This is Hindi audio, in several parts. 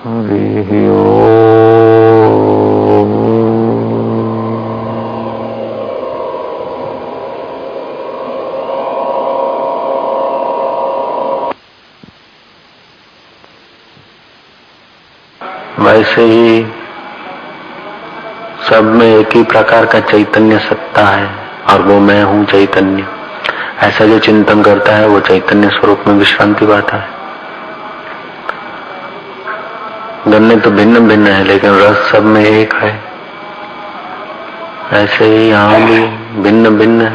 हरि ओम। वैसे ही सब में एक ही प्रकार का चैतन्य सत्ता है और वो मैं हूँ चैतन्य। ऐसा जो चिंतन करता है वो चैतन्य स्वरूप में विश्रांति पाता है। गन्ने तो भिन्न भिन्न है लेकिन रस सब में एक है। ऐसे ही यहाँ भी भिन्न भिन्न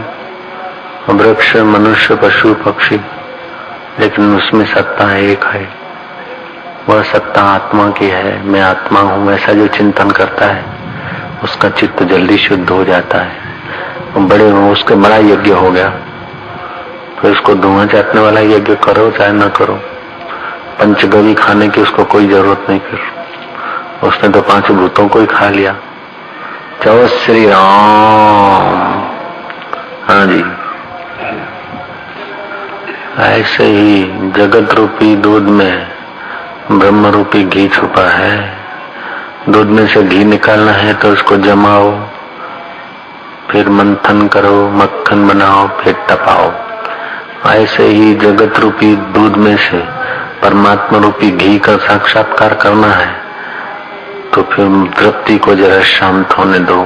वृक्ष, मनुष्य, पशु, पक्षी, लेकिन उसमें सत्ता एक है। वह सत्ता आत्मा की है। मैं आत्मा हूँ ऐसा जो चिंतन करता है उसका चित्त जल्दी शुद्ध हो जाता है। बड़े उसके बड़ा यज्ञ हो गया। तो इसको धुआं चाटने वाला यज्ञ करो चाहे न करो, पंचगवी खाने की उसको कोई जरूरत नहीं। फिर उसने तो 5 भूतों को ही खा लिया। जय श्री राम। हाँ जी, ऐसे ही जगत रूपी दूध में ब्रह्म रूपी घी छुपा है। दूध में से घी निकालना है तो उसको जमाओ, फिर मंथन करो, मक्खन बनाओ, फिर तपाओ। ऐसे ही जगत रूपी दूध में से परमात्मा रूपी घी का साक्षात्कार करना है तो फिर तृप्ति को जरा शांत होने दो,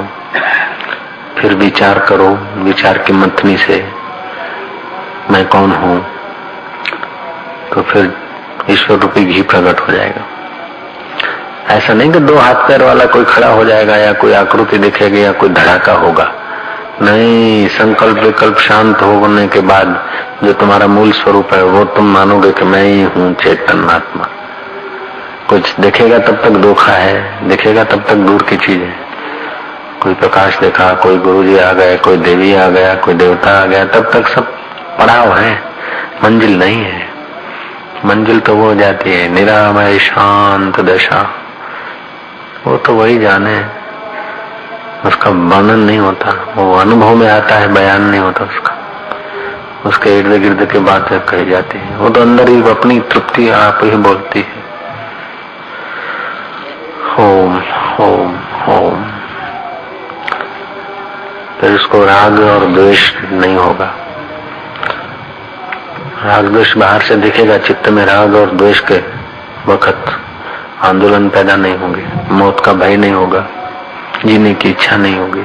फिर विचार करो। विचार की मंथनी से मैं कौन हूँ, तो फिर ईश्वर रूपी घी प्रकट हो जाएगा। ऐसा नहीं कि 2 हाथ पैर वाला कोई खड़ा हो जाएगा या कोई आकृति दिखेगी या कोई धड़ाका होगा। नहीं, संकल्प विकल्प शांत होने के बाद जो तुम्हारा मूल स्वरूप है वो तुम मानोगे कि मैं ही हूँ चेतन आत्मा। कुछ दिखेगा तब तक धोखा है, दिखेगा तब तक दूर की चीज है। कोई प्रकाश देखा, कोई गुरुजी आ गए, कोई देवी आ गया, कोई देवता आ गया, तब तक सब पड़ाव है, मंजिल नहीं है। मंजिल तो वो हो जाती है निरामय शांत दशा। वो तो वही जाने, उसका वर्णन नहीं होता, वो अनुभव में आता है, बयान नहीं होता उसका। उसके इर्द गिर्द की बातें कही जाती है, वो तो अंदर ही अपनी तृप्ति आप ही बोलती है। ओम ओम ओम। फिर उसको राग और द्वेष नहीं होगा। राग द्वेष बाहर से दिखेगा, चित्त में राग और द्वेष के वक्त आंदोलन पैदा नहीं होंगे, मौत का भय नहीं होगा, जीने की इच्छा नहीं होगी,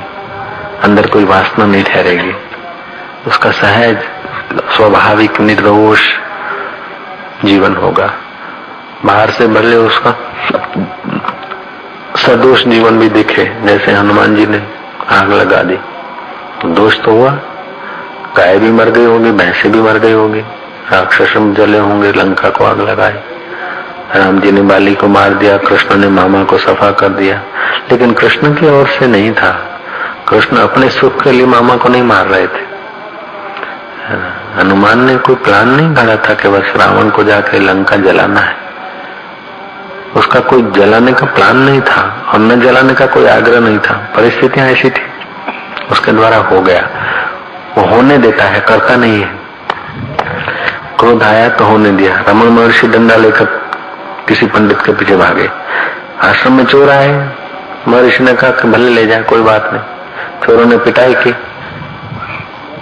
अंदर कोई वासना नहीं ठहरेगी। उसका सहज स्वाभाविक निर्दोष जीवन होगा। बाहर से भले उसका सदोष जीवन भी दिखे, जैसे हनुमान जी ने आग लगा दी तो दोष तो हुआ, गाय भी मर गई होगी, भैंसे भी मर गई होगी, राक्षस जले होंगे, लंका को आग लगाई। राम जी ने बाली को मार दिया, कृष्ण ने मामा को सफा कर दिया, लेकिन कृष्ण की ओर से नहीं था। कृष्ण अपने सुख के लिए मामा को नहीं मार रहे थे। हनुमान ने कोई प्लान नहीं घड़ा था कि बस रावण को जाके लंका जलाना है। उसका कोई जलाने का प्लान नहीं था और न जलाने का कोई आग्रह नहीं था। परिस्थितियां ऐसी थी, उसके द्वारा हो गया। वो होने देता है, करता नहीं है। क्रोध आया तो होने दिया। रमण महर्षि डंडा लेकर किसी पंडित के पीछे भागे। आश्रम में चोर आए, महर्षि ने कहा कि भले ले जाए, कोई बात नहीं। चोरों ने पिटाई की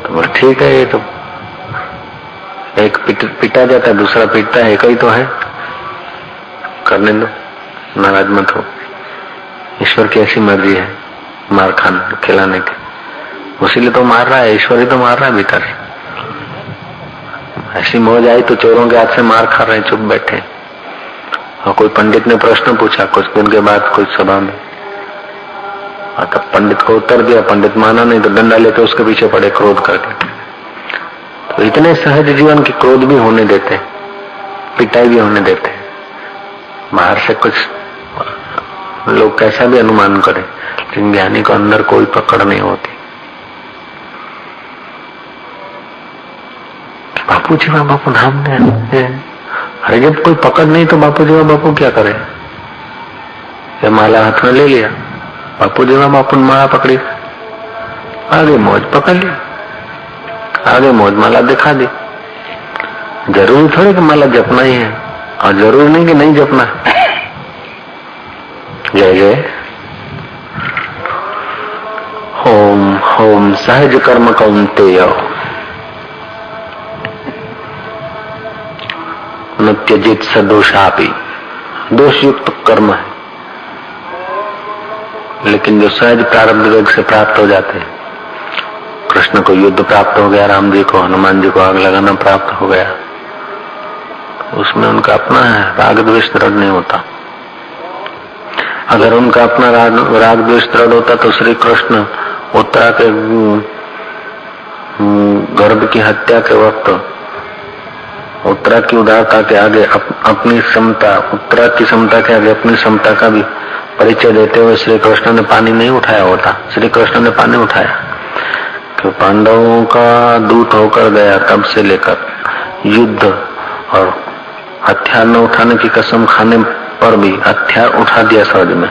तो ठीक है, ये तो एक पिटा जाता है, दूसरा पीटता है, एक ही तो है, करने दो, नाराज मत हो। ईश्वर की ऐसी मर्जी है मार खाना खिलाने की, उसीलिए तो मार रहा है, ईश्वर ही तो मार रहा है भीतर से। ऐसी मौज आई तो चोरों के हाथ से मार खा रहे, चुप बैठे। और कोई पंडित ने प्रश्न पूछा कुछ दिन के बाद कुछ सभा में, तब पंडित को उत्तर दिया, पंडित माना नहीं तो डंडा लेके उसके पीछे पड़े क्रोध करके। तो इतने सहज जीवन की क्रोध भी होने देते, पिटाई भी होने देते। बाहर से कुछ लोग कैसा भी अनुमान करें, लेकिन ज्ञानी को अंदर कोई पकड़ नहीं होती। बापू जी बापू नाम है, अरे जब कोई पकड़ नहीं तो बापू जी बापू क्या करे? ये माला हाथ में ले लिया, बापू जी बापू ने माला पकड़ी, आगे मौज पकड़ ली, आगे मौज माला दिखा दी। जरूरी थोड़ी कि माला जपना ही है, और जरूरी नहीं कि नहीं जपना है। जय जय। ओम ओम सहज कर्म कौन्तेय न त्यजित सदोषापि। दोष युक्त कर्म है, लेकिन जो सहज प्रारब्ध वेग से प्राप्त हो जाते हैं। कृष्ण को युद्ध प्राप्त हो गया, राम जी को, हनुमान जी को आग लगाना प्राप्त हो गया, उसमें उनका अपना है, राग द्वेष दृढ़ नहीं होता। अगर उनका अपना राग द्वेष दृढ़ होता तो श्री कृष्ण उत्तरा के गर्भ की हत्या के वक्त उत्तरा की उदारता के आगे अपनी समता, उत्तरा की समता के आगे अपनी समता का भी परिचय देते हुए श्री कृष्ण ने पानी नहीं उठाया होता। श्री कृष्ण ने पानी उठाया कि पांडवों का दूत होकर गया, तब से लेकर युद्ध और हथियार न उठाने की कसम खाने पर भी हथियार उठा दिया सहज में,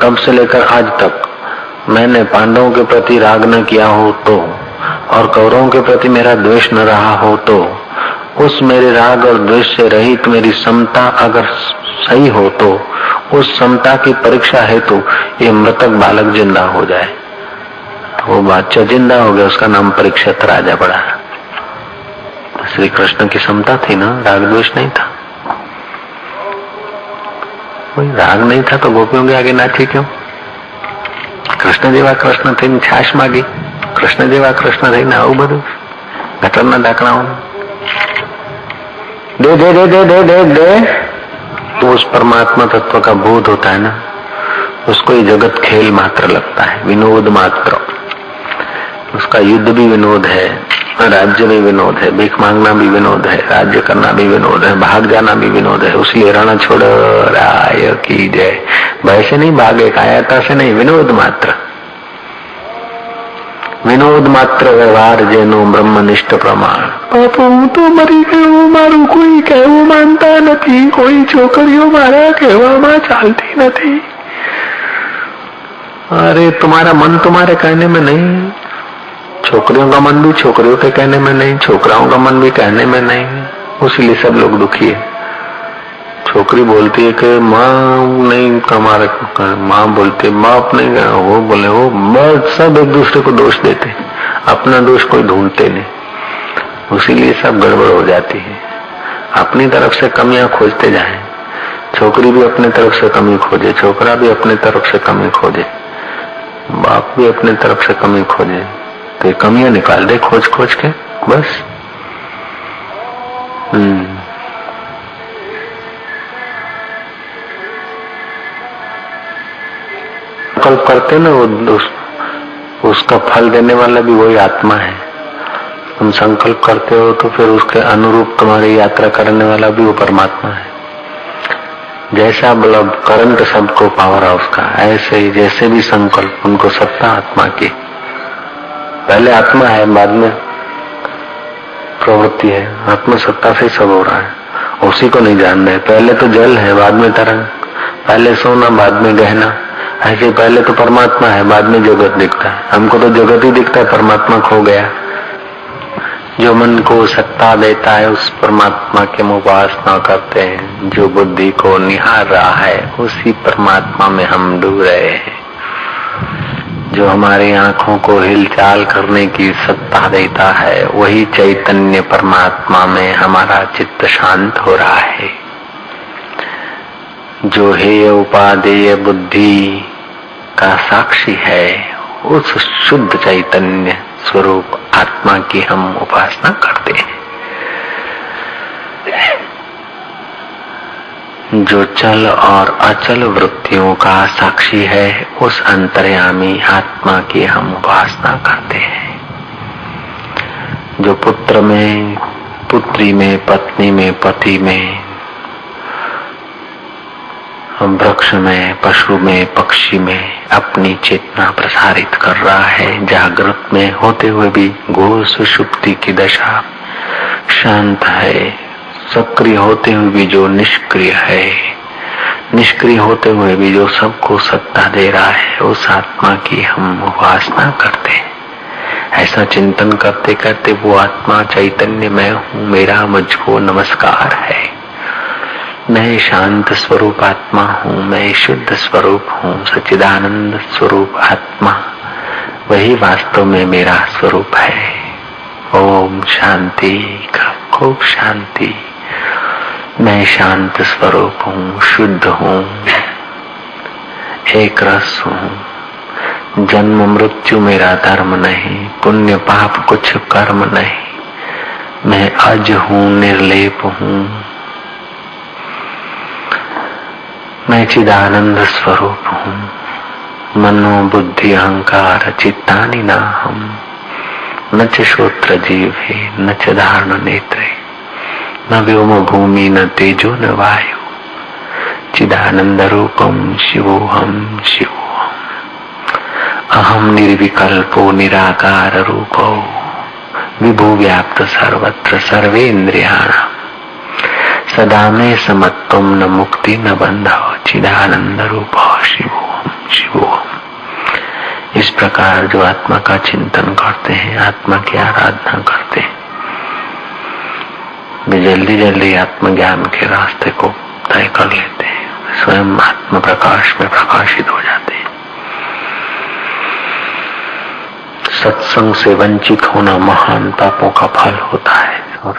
तब से लेकर आज तक मैंने पांडवों के प्रति राग न किया हो तो, और कौरवों के प्रति मेरा द्वेष न रहा हो तो, उस मेरे राग और द्वेष से रहित मेरी समता अगर सही हो तो, उस समता की परीक्षा हेतु ये मृतक बालक जिंदा हो जाए। तो वो बादशाह जिंदा हो गया, उसका नाम परीक्षित राजा पड़ा। श्री कृष्ण की समता थी ना, राग द्वेष नहीं था। कोई राग नहीं था तो गोपियों के आगे नाची क्यों? कृष्ण जेवा कृष्ण थी छाश मांगी, कृष्ण जेवा कृष्ण थी आવું બધું ગટરના ઢાંકણાઓ दे दे दे दे दे दे दे। तो उस परमात्मा तत्व का बोध होता है ना, उसको ये जगत खेल मात्र लगता है, विनोद मात्र। उसका युद्ध भी विनोद है, राज्य भी विनोद है, भीख मांगना भी विनोद है, राज्य करना भी विनोद है, भाग जाना भी विनोद है। उसलिए रण छोड़ राय की जय। भय से नहीं भागे, कायरता से नहीं, विनोद मात्र। विनोद मात्र व्यवहार जेनो ब्रह्मनिष्ठ प्रमाण। बापू હું તો મરી ગયો, મારું કોઈ કહેવું માનતા નથી, કોઈ છોકરીઓ મારા કહેવામાં ચાલતી નથી। अरे तुम्हारा मन तुम्हारे कहने में नहीं, छोकरियों का मन भी छोकरियों के कहने में नहीं, छोकराओं का मन भी कहने में नहीं, उसीलिए सब लोग दुखी है। छोकरी बोलती है कि माँ नहीं हमारे, माँ बोलती है बाप नहीं, वो बोले वो, बस सब एक दूसरे को दोष देते, अपना दोष कोई ढूंढते नहीं, उसीलिए सब गड़बड़ हो जाती है। अपनी तरफ से कमियां खोजते जाए, छोकरी भी अपने तरफ से कमी खोजे, छोकरा भी अपने तरफ से कमी खोजे, बाप भी अपने तरफ से कमी खोजे, तो ये कमियां निकाल दे खोज खोज के बस। संकल्प करते ना वो, उसका फल देने वाला भी वही आत्मा है। तुम संकल्प करते हो तो फिर उसके अनुरूप तुम्हारी यात्रा करने वाला भी वो परमात्मा है। जैसा बल्ब करंट सबको पावर हाउस का, ऐसे ही जैसे भी संकल्प उनको सत्ता आत्मा की। पहले आत्मा है, बाद में प्रवृत्ति है। आत्मा सत्ता से सब हो रहा है, उसी को नहीं जान रहे। पहले तो जल है, बाद में तरंग, पहले सोना बाद में गहना। ऐसे पहले तो परमात्मा है, बाद में जगत दिखता है। हमको तो जगत ही दिखता है, परमात्मा खो गया। जो मन को सत्ता देता है उस परमात्मा की हम उपासना करते हैं। जो बुद्धि को निहार रहा है उसी परमात्मा में हम डूब रहे हैं। जो हमारी आंखों को हिलचाल करने की सत्ता देता है वही चैतन्य परमात्मा में हमारा चित्त शांत हो रहा है। जो हेय उपादेय बुद्धि का साक्षी है उस शुद्ध चैतन्य स्वरूप आत्मा की हम उपासना करते हैं। जो चल और अचल वृत्तियों का साक्षी है उस अंतर्यामी आत्मा की हम उपासना करते हैं। जो पुत्र में, पुत्री में, पत्नी में, पति में, वृक्ष में, पशु में, पक्षी में अपनी चेतना प्रसारित कर रहा है। जागृत में होते हुए भी घोर सुषुप्ति की दशा शांत है। सक्रिय होते हुए भी जो निष्क्रिय है, निष्क्रिय होते हुए भी जो सबको सत्ता दे रहा है, उस आत्मा की हम उपासना करते हैं। ऐसा चिंतन करते करते वो आत्मा चैतन्य मैं हूँ, मेरा मुझको नमस्कार है। मैं शांत स्वरूप आत्मा हूँ, मैं शुद्ध स्वरूप हूँ, सच्चिदानंद स्वरूप आत्मा, वही वास्तव में मेरा स्वरूप है। ओम शांति, खूब शांति। मैं शांत स्वरूप हूँ, शुद्ध हूँ, एक रस हूँ। जन्म मृत्यु मेरा धर्म नहीं, पुण्य पाप कुछ कर्म नहीं। मैं अज हूँ, निर्लेप हूँ, मैं चिदानंद स्वरूप हूँ। मनो बुद्धि अहंकार चित्तानि नाहम्, न च श्रोत्र जीवे न च धारण नेत्रे, न व्योम भूमि न तेजो न वायु, चिदानंद रूपम शिवोहम शिवोहम। अहम निर्विकल्पो निराकार रूपो, विभु व्याप्त सर्वत्र सर्वेन्द्रियाणाम्, सदा में समत्वम न मुक्ति न बंधो, चिदानंद रूपो शिवोहम शिवोहम। इस प्रकार जो आत्मा का चिंतन करते हैं, आत्मा की आराधना करते हैं, वे जल्दी जल्दी आत्मज्ञान के रास्ते को तय कर लेते हैं, स्वयं आत्म प्रकाश में प्रकाशित हो जाते हैं। सत्संग से वंचित होना महान पापों का फल होता है और